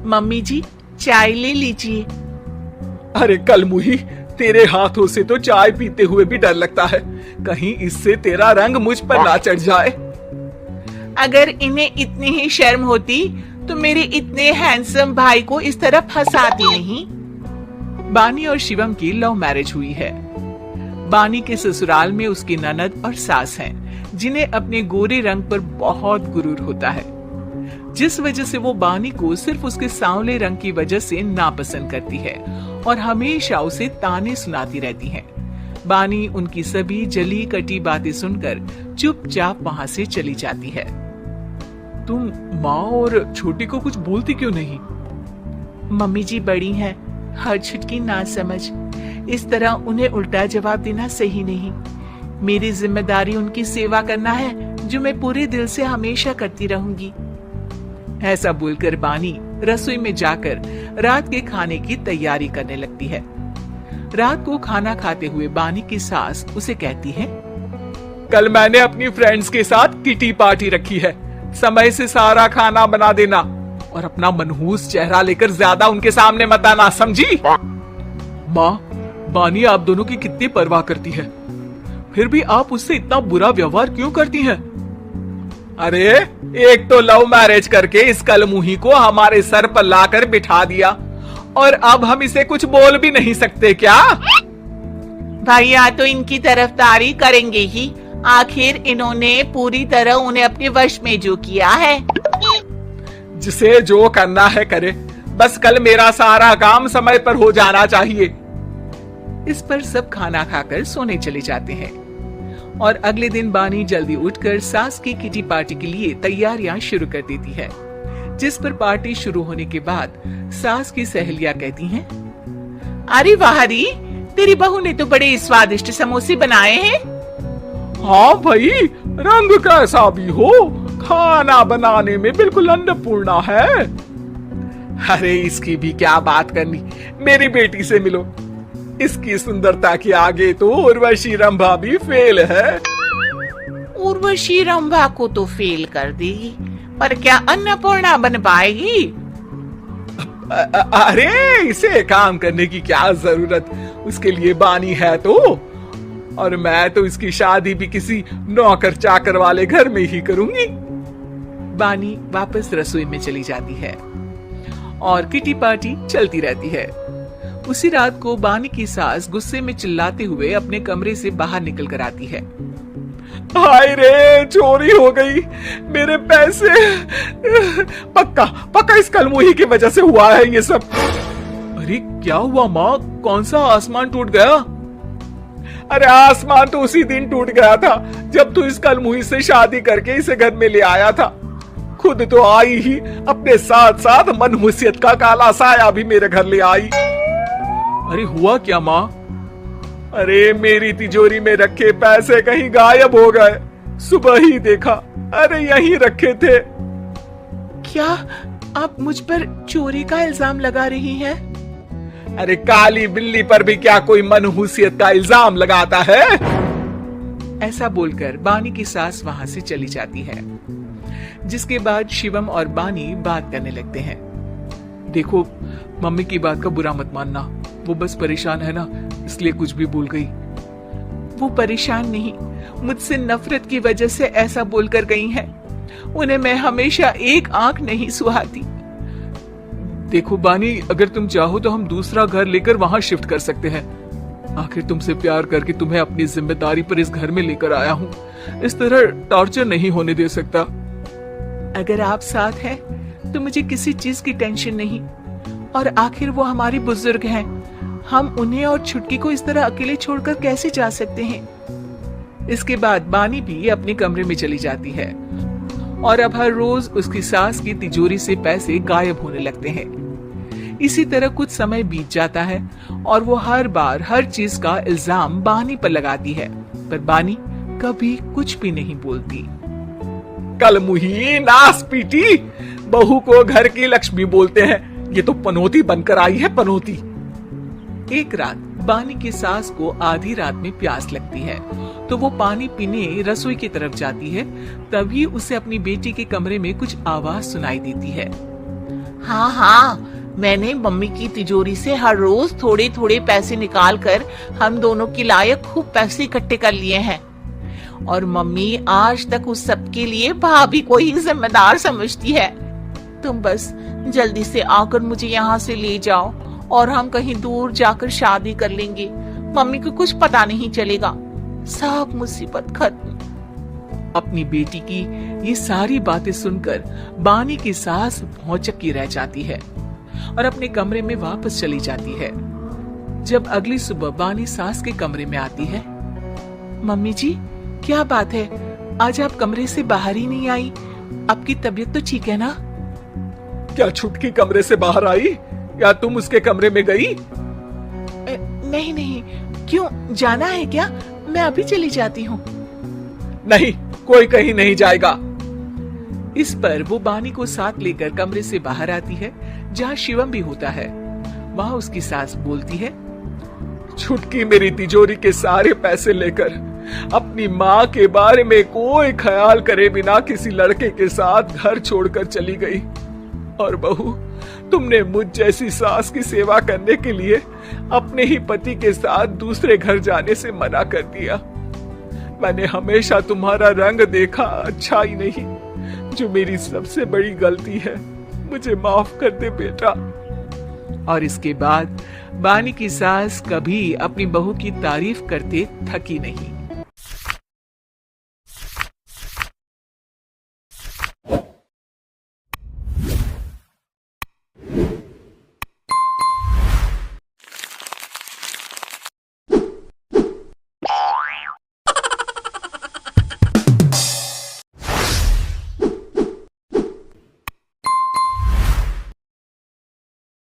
Mummy जी, चाय ले लीजिए। अरे कलमुही, तेरे हाथों से तो चाय पीते हुए भी डर लगता है, कहीं इससे तेरा रंग मुझ पर ना चढ़ जाए। अगर इन्हें इतनी ही शर्म होती तो मेरे इतने हैंडसम भाई को इस तरह फंसाती नहीं। बानी और शिवम की लव मैरिज हुई है। बानी के ससुराल में उसकी ननद और सास हैं, जिन्हें अपने गोरे रंग पर बहुत गुरूर होता है, जिस वजह से वो बानी को सिर्फ उसके सांवले रंग की वजह से नापसंद करती है और हमेशा उसे ताने सुनाती रहती हैं। बानी उनकी सभी जली कटी बातें सुनकर चुपचाप वहां से चली जाती है। तुम माँ और छोटी को कुछ बोलती क्यों नहीं? मम्मी जी बड़ी हैं, हर छुटकी ना समझ, इस तरह उन्हें उल्टा जवाब देना सही नहीं। मेरी जिम्मेदारी उनकी सेवा करना है, जो मैं पूरे दिल से हमेशा करती रहूंगी। ऐसा बोलकर बानी रसोई में जाकर रात के खाने की तैयारी करने लगती है। रात को खाना खाते हुए बानी की सास उसे कहती है, कल मैंने अपनी फ्रेंड्स के साथ किटी पार्टी रखी है, समय से सारा खाना बना देना और अपना मनहूस चेहरा लेकर ज्यादा उनके सामने मत आना, समझी? माँ, बानी आप दोनों की कितनी परवाह करती है, फिर भी आप उससे इतना बुरा व्यवहार क्यों करती हैं? अरे एक तो लव मैरिज करके इस कलमुही को हमारे सर पर लाकर बिठा दिया और अब हम इसे कुछ बोल भी नहीं सकते क्या? भैया तो इनकी तरफदारी करेंगे ही, आखिर इन्होंने पूरी तरह उन्हें अपने वश में जो किया है। जिसे जो करना है करे, बस कल मेरा सारा काम समय पर हो जाना चाहिए। इस पर सब खाना खाकर सोने चले जाते हैं और अगले दिन बानी जल्दी उठकर सास की किटी पार्टी के लिए तैयारियां शुरू कर देती है, जिस पर पार्टी शुरू होने के बाद सास की सहेलियां कहती हैं, अरे वाह री, तेरी बहू ने तो बड़े स्वादिष्ट समोसे बनाए हैं। हाँ भाई, रंग कैसा भी हो, खाना बनाने में बिल्कुल अन्नपूर्णा है। अरे इसकी भी क्या बात करनी, मेरी बेटी से मिलो, इसकी सुंदरता के आगे तो उर्वशी रंभा भी फेल है। उर्वशी रंभा को तो फेल कर देगी, पर क्या अन्नपूर्णा बन पाएगी? अरे इसे काम करने की क्या जरूरत, उसके लिए बानी है तो, और मैं तो इसकी शादी भी किसी नौकर चाकर वाले घर में ही करूंगी। बानी वापस रसोई में चली जाती है और किटी पार्टी चलती रहती है। उसी रात को बानी की सास गुस्से में चिल्लाते हुए अपने कमरे से बाहर निकल कर आती है। हाय रे, चोरी हो गई, मेरे पैसे, पक्का पक्का इस कलमुही की वजह से हुआ है ये सब। अरे क्या हुआ माँ, कौन सा आसमान टूट गया? अरे आसमान तो उसी दिन टूट गया था जब तू इस कलमुही से शादी करके इसे घर में ले आया था। खुद तो आई ही, अपने साथ साथ मनहूसियत का काला साया भी मेरे घर ले आई। अरे हुआ क्या माँ? अरे मेरी तिजोरी में रखे पैसे कहीं गायब हो गए, सुबह ही देखा, अरे यहीं रखे थे। क्या आप मुझ पर चोरी का इल्जाम लगा रही हैं? अरे काली बिल्ली पर भी क्या कोई मनहूसियत का इल्जाम लगाता है? ऐसा बोलकर बानी की सास वहां से चली जाती है, जिसके बाद शिवम और बानी बात करने लगते हैं। देखो, मम्मी की बात का बुरा मत मानना, वो बस परेशान है ना, इसलिए कुछ भी बोल गई। वो परेशान नहीं, मुझसे नफरत की वजह से ऐसा बोलकर गई हैं। उन्हें मैं हमेशा एक आंख नहीं सुहाती। देखो बानी, अगर तुम चाहो तो हम दूसरा घर लेकर वहां शिफ्ट कर सकते हैं। आखिर तुमसे प्यार करके तुम्हें अपनी जिम्मेदारी पर इस घर में लेकर आया हूँ, इस तरह टॉर्चर नहीं होने दे सकता। अगर आप साथ हैं तो मुझे किसी चीज की टेंशन नहीं, और आखिर वो हमारे बुजुर्ग हैं, हम उन्हें और छुटकी को इस तरह अकेले छोड़कर कैसे जा सकते हैं। इसके बाद बानी भी अपने कमरे में चली जाती है और अब हर रोज उसकी सास की तिजोरी से पैसे गायब होने लगते हैं। इसी तरह कुछ समय बीत जाता है और वो हर बार हर चीज का इल्जाम बानी पर लगाती है, पर बानी कभी कुछ भी नहीं बोलती। कलमुही, नास पीटी, बहू को घर की लक्ष्मी बोलते हैं, ये तो पनौती बनकर आई है, पनौती। एक रात बानी की सास को आधी रात में प्यास लगती है, तो वो पानी पीने रसोई की तरफ जाती है। तभी उसे अपनी बेटी के कमरे में कुछ आवाज सुनाई देती है। हाँ हाँ, मैंने मम्मी की तिजोरी से हर रोज थोड़े थोड़े पैसे निकाल कर हम दोनों के लायक खूब पैसे इकट्ठे कर लिए हैं। और मम्मी आज तक उस सब के लिए भाभी को ही जिम्मेदार समझती है। तुम बस जल्दी से आकर मुझे यहाँ से ले जाओ और हम कहीं दूर जाकर शादी कर लेंगे। मम्मी को कुछ पता नहीं चलेगा, सब मुसीबत खत्म। अपनी बेटी की ये सारी बातें सुनकर बानी की सास भौचक्की रह जाती है और अपने कमरे में वापस चली जाती है। जब अगली सुबह बानी सास के कमरे में आती है, मम्मी जी क्या बात है, आज आप कमरे से बाहर ही नहीं आई? आपकी तबीयत तो ठीक है ना? क्या छुटकी कमरे से बाहर आई या तुम उसके कमरे में गई? नहीं नहीं, क्यों जाना है क्या? मैं अभी चली जाती हूँ। नहीं, कोई कहीं नहीं जाएगा। इस पर वो बानी को साथ लेकर कमरे से बाहर आती है जहाँ शिवम भी होता है। वहाँ उसकी सास बोलती है, छुटकी मेरी तिजोरी के सारे पैसे लेकर अपनी माँ के बारे में कोई ख्याल करे बिना किसी लड़के के साथ घर छोड़कर चली गई। और बहू, तुमने मुझ जैसी सास की सेवा करने के लिए अपने ही पति के साथ दूसरे घर जाने से मना कर दिया। मैंने हमेशा तुम्हारा रंग देखा अच्छा ही नहीं, जो मेरी सबसे बड़ी गलती है। मुझे माफ कर दे बेटा। और इसके बाद बानी की सास कभी अपनी बहू की तारीफ करते थकी नहीं।